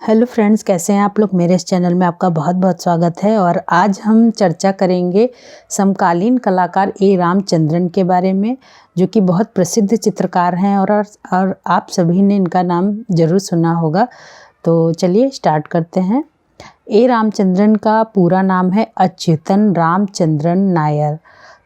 Hello friends, कैसे हैं आप लोग। मेरे इस चैनल में आपका बहुत बहुत स्वागत है। और आज हम चर्चा करेंगे समकालीन कलाकार ए रामचंद्रन के बारे में, जो कि बहुत प्रसिद्ध चित्रकार हैं और आप सभी ने इनका नाम ज़रूर सुना होगा। तो चलिए स्टार्ट करते हैं। ए रामचंद्रन का पूरा नाम है अच्युतन रामचंद्रन नायर।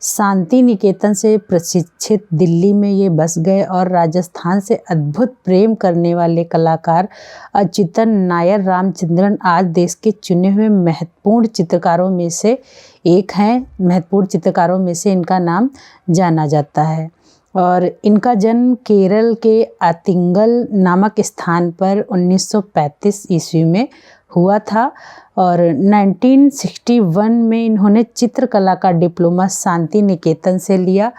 शांति निकेतन से प्रशिक्षित दिल्ली में ये बस गए और राजस्थान से अद्भुत प्रेम करने वाले कलाकार अच्युतन नायर रामचंद्रन आज देश के चुने हुए महत्वपूर्ण चित्रकारों में से एक हैं। महत्वपूर्ण चित्रकारों में से इनका नाम जाना जाता है। और इनका जन्म केरल के आतिंगल नामक स्थान पर 1935 ईस्वी में हुआ था। और 1961 में इन्होंने चित्रकला का डिप्लोमा शांति निकेतन से लिया।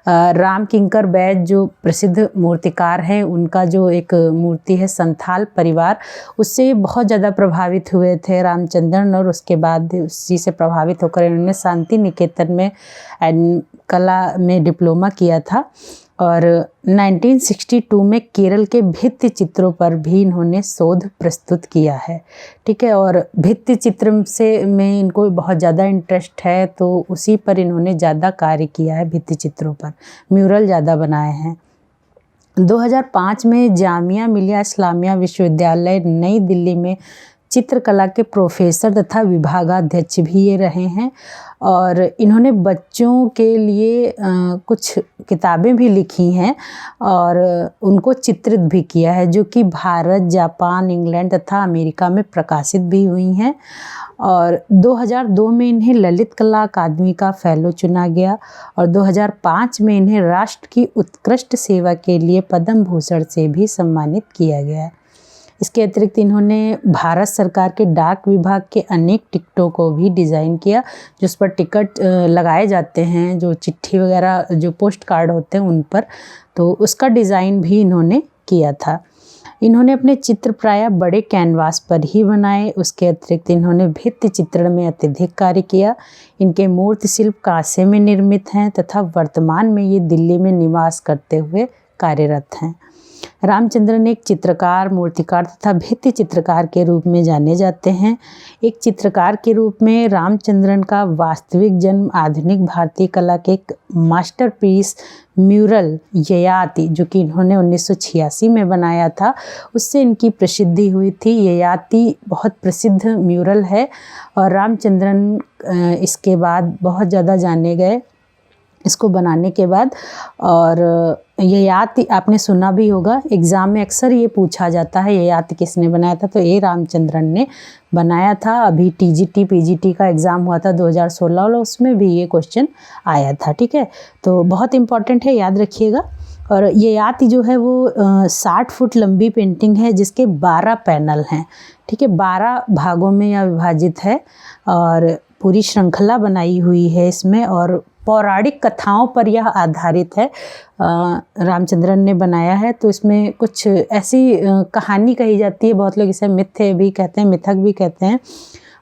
राम किंकर बैज जो प्रसिद्ध मूर्तिकार हैं, उनका जो एक मूर्ति है संथाल परिवार, उससे बहुत ज़्यादा प्रभावित हुए थे रामचंद्रन। और उसके बाद उसी से प्रभावित होकर इन्होंने शांति निकेतन में कला में डिप्लोमा किया था। और 1962 में केरल के भित्ति चित्रों पर भी इन्होंने शोध प्रस्तुत किया है। ठीक है। और भित्ति चित्र में इनको बहुत ज़्यादा इंटरेस्ट है, तो उसी पर इन्होंने ज़्यादा कार्य किया है। भित्ति चित्रों पर म्यूरल ज़्यादा बनाए हैं। 2005 में जामिया मिलिया इस्लामिया विश्वविद्यालय नई दिल्ली में चित्रकला के प्रोफेसर तथा विभागाध्यक्ष भी ये रहे हैं। और इन्होंने बच्चों के लिए कुछ किताबें भी लिखी हैं और उनको चित्रित भी किया है, जो कि भारत, जापान, इंग्लैंड तथा अमेरिका में प्रकाशित भी हुई हैं। और 2002 में इन्हें ललित कला अकादमी का फेलो चुना गया और 2005 में इन्हें राष्ट्र की उत्कृष्ट सेवा के लिए पद्म भूषण से भी सम्मानित किया गया। इसके अतिरिक्त इन्होंने भारत सरकार के डाक विभाग के अनेक टिकटों को भी डिज़ाइन किया, जिस पर टिकट लगाए जाते हैं, जो चिट्ठी वगैरह जो पोस्ट कार्ड होते हैं उन पर, तो उसका डिज़ाइन भी इन्होंने किया था। इन्होंने अपने चित्र प्रायः बड़े कैनवास पर ही बनाए। उसके अतिरिक्त इन्होंने भित्ति चित्रण में अत्यधिक कार्य किया। इनके मूर्ति शिल्प कांसे में निर्मित हैं तथा वर्तमान में ये दिल्ली में निवास करते हुए कार्यरत हैं। रामचंद्रन एक चित्रकार, मूर्तिकार तथा भित्ति चित्रकार के रूप में जाने जाते हैं। एक चित्रकार के रूप में रामचंद्रन का वास्तविक जन्म आधुनिक भारतीय कला के एक मास्टरपीस म्यूरल ययाति, जो कि इन्होंने 1986 में बनाया था, उससे इनकी प्रसिद्धि हुई थी। ययाति बहुत प्रसिद्ध म्यूरल है और रामचंद्रन इसके बाद बहुत ज़्यादा जाने गए इसको बनाने के बाद। और ययाति आपने सुना भी होगा, एग्ज़ाम में अक्सर ये पूछा जाता है ययाति किसने बनाया था, तो ए रामचंद्रन ने बनाया था। अभी टीजीटी पीजीटी का एग्ज़ाम हुआ था 2016 और उसमें भी ये क्वेश्चन आया था। ठीक है, तो बहुत इम्पॉर्टेंट है, याद रखिएगा। और ययाति जो है वो 60 फुट लंबी पेंटिंग है, जिसके 12 पैनल हैं। ठीक है, 12 भागों में यह विभाजित है और पूरी श्रृंखला बनाई हुई है इसमें। और पौराणिक कथाओं पर यह आधारित है, रामचंद्रन ने बनाया है। तो इसमें कुछ ऐसी कहानी कही जाती है, बहुत लोग इसे मिथ भी कहते हैं, मिथक भी कहते हैं।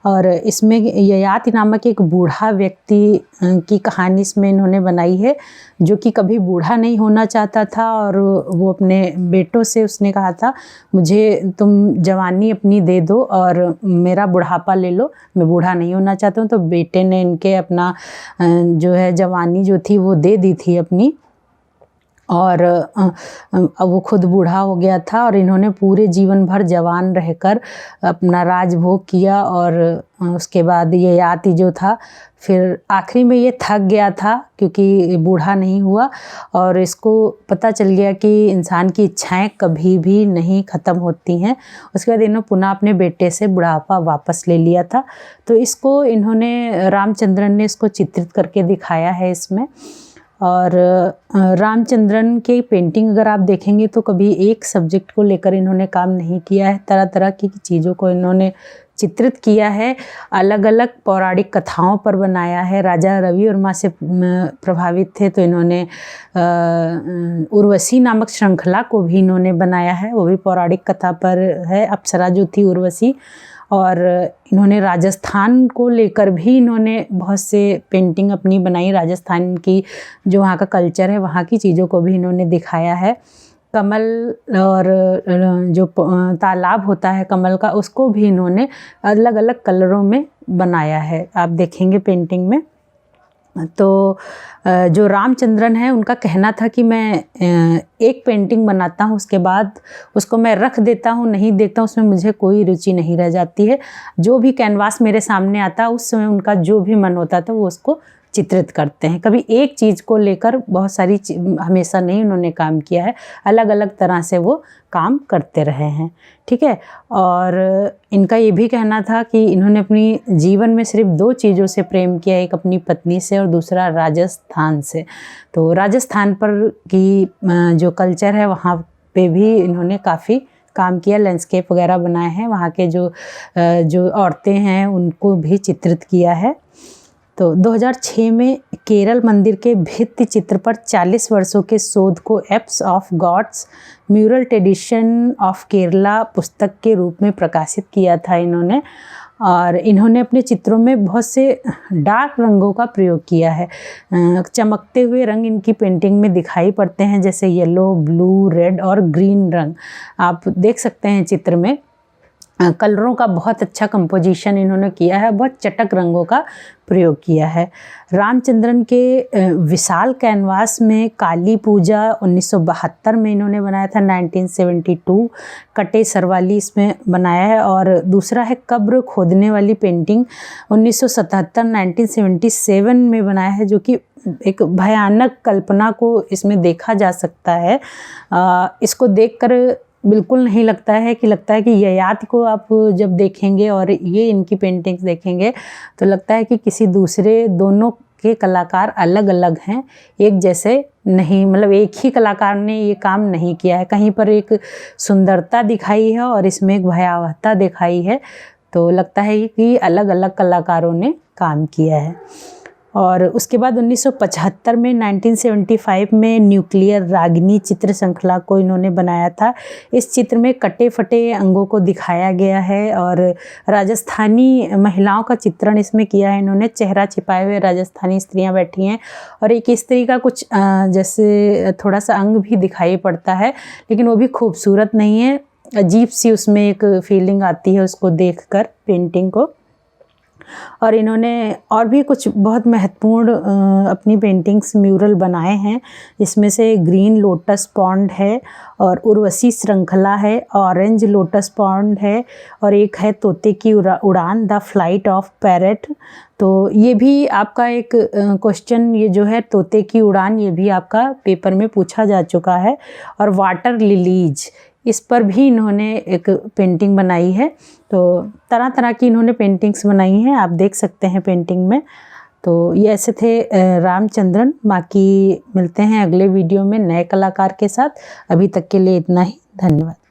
और इसमें ययाति नामक एक बूढ़ा व्यक्ति की कहानी इसमें इन्होंने बनाई है, जो कि कभी बूढ़ा नहीं होना चाहता था। और वो अपने बेटों से उसने कहा था, मुझे तुम जवानी अपनी दे दो और मेरा बुढ़ापा ले लो, मैं बूढ़ा नहीं होना चाहता हूँ। तो बेटे ने इनके अपना जो है जवानी जो थी वो दे दी थी अपनी, और अब वो खुद बूढ़ा हो गया था। और इन्होंने पूरे जीवन भर जवान रहकर अपना राजभोग किया। और उसके बाद ये ययाति जो था, फिर आखिरी में ये थक गया था क्योंकि बूढ़ा नहीं हुआ। और इसको पता चल गया कि इंसान की इच्छाएं कभी भी नहीं ख़त्म होती हैं। उसके बाद इन्होंने पुनः अपने बेटे से बुढ़ापा वापस ले लिया था। तो इसको इन्होंने रामचंद्रन ने इसको चित्रित करके दिखाया है इसमें। और रामचंद्रन के पेंटिंग अगर आप देखेंगे तो कभी एक सब्जेक्ट को लेकर इन्होंने काम नहीं किया है, तरह तरह की चीज़ों को इन्होंने चित्रित किया है। अलग अलग पौराणिक कथाओं पर बनाया है। राजा रवि वर्मा से प्रभावित थे, तो इन्होंने उर्वशी नामक श्रृंखला को भी इन्होंने बनाया है, वो भी पौराणिक कथा पर है, अप्सरा जो थी उर्वशी। और इन्होंने राजस्थान को लेकर भी इन्होंने बहुत से पेंटिंग अपनी बनाई। राजस्थान की जो वहाँ का कल्चर है, वहाँ की चीज़ों को भी इन्होंने दिखाया है। कमल और जो तालाब होता है कमल का, उसको भी इन्होंने अलग अलग कलरों में बनाया है, आप देखेंगे पेंटिंग में। तो जो रामचंद्रन है उनका कहना था कि मैं एक पेंटिंग बनाता हूँ, उसके बाद उसको मैं रख देता हूँ, नहीं देखता हूँ, उसमें मुझे कोई रुचि नहीं रह जाती है। जो भी कैनवास मेरे सामने आता उस समय उनका जो भी मन होता था वो उसको चित्रित करते हैं। कभी एक चीज़ को लेकर बहुत सारी हमेशा नहीं उन्होंने काम किया है, अलग अलग तरह से वो काम करते रहे हैं, ठीक है। और इनका ये भी कहना था कि इन्होंने अपनी जीवन में सिर्फ 2 चीज़ों से प्रेम किया, एक अपनी पत्नी से और दूसरा राजस्थान से। तो राजस्थान पर की जो कल्चर है वहाँ पे भी इन्होंने काफ़ी काम किया, लैंडस्केप वगैरह बनाए हैं, वहाँ के जो औरतें हैं उनको भी चित्रित किया है। तो 2006 में केरल मंदिर के भित्ति चित्र पर 40 वर्षों के शोध को apps of gods mural tradition of Kerala पुस्तक के रूप में प्रकाशित किया था इन्होंने। और इन्होंने अपने चित्रों में बहुत से डार्क रंगों का प्रयोग किया है। चमकते हुए रंग इनकी पेंटिंग में दिखाई पड़ते हैं, जैसे येलो, ब्लू, रेड और ग्रीन रंग आप देख सकते हैं चित्र में। कलरों का बहुत अच्छा कंपोजिशन इन्होंने किया है, बहुत चटक रंगों का प्रयोग किया है। रामचंद्रन के विशाल कैनवास में काली पूजा 1972 में इन्होंने बनाया था, 1972 कटे सरवाली इसमें बनाया है। और दूसरा है कब्र खोदने वाली पेंटिंग 1977 में बनाया है, जो कि एक भयानक कल्पना को इसमें देखा जा सकता है। इसको देखकर बिल्कुल नहीं लगता है कि ययाति को आप जब देखेंगे और ये इनकी पेंटिंग्स देखेंगे तो लगता है कि किसी दूसरे, दोनों के कलाकार अलग अलग हैं, एक जैसे नहीं, मतलब एक ही कलाकार ने ये काम नहीं किया है। कहीं पर एक सुंदरता दिखाई है और इसमें एक भयावहता दिखाई है, तो लगता है कि अलग अलग कलाकारों ने काम किया है। और उसके बाद 1975 में 1975 में न्यूक्लियर रागिनी चित्र श्रृंखला को इन्होंने बनाया था। इस चित्र में कटे फटे अंगों को दिखाया गया है और राजस्थानी महिलाओं का चित्रण इसमें किया है इन्होंने। चेहरा छिपाए हुए राजस्थानी स्त्रियां बैठी हैं और एक स्त्री का कुछ जैसे थोड़ा सा अंग भी दिखाई पड़ता है, लेकिन वो भी खूबसूरत नहीं है, अजीब सी उसमें एक फीलिंग आती है उसको देखकर पेंटिंग को। और इन्होंने और भी कुछ बहुत महत्वपूर्ण अपनी पेंटिंग्स म्यूरल बनाए हैं, जिसमें से ग्रीन लोटस पॉन्ड है और उर्वशी श्रृंखला है, ऑरेंज लोटस पॉन्ड है और एक है तोते की उड़ान, द फ्लाइट ऑफ पैरेट। तो ये भी आपका एक क्वेश्चन, ये जो है तोते की उड़ान, ये भी आपका पेपर में पूछा जा चुका है। और वाटर लिलीज, इस पर भी इन्होंने एक पेंटिंग बनाई है। तो तरह तरह की इन्होंने पेंटिंग्स बनाई हैं, आप देख सकते हैं पेंटिंग में। तो ये ऐसे थे रामचंद्रन। बाकी मिलते हैं अगले वीडियो में नए कलाकार के साथ। अभी तक के लिए इतना ही, धन्यवाद।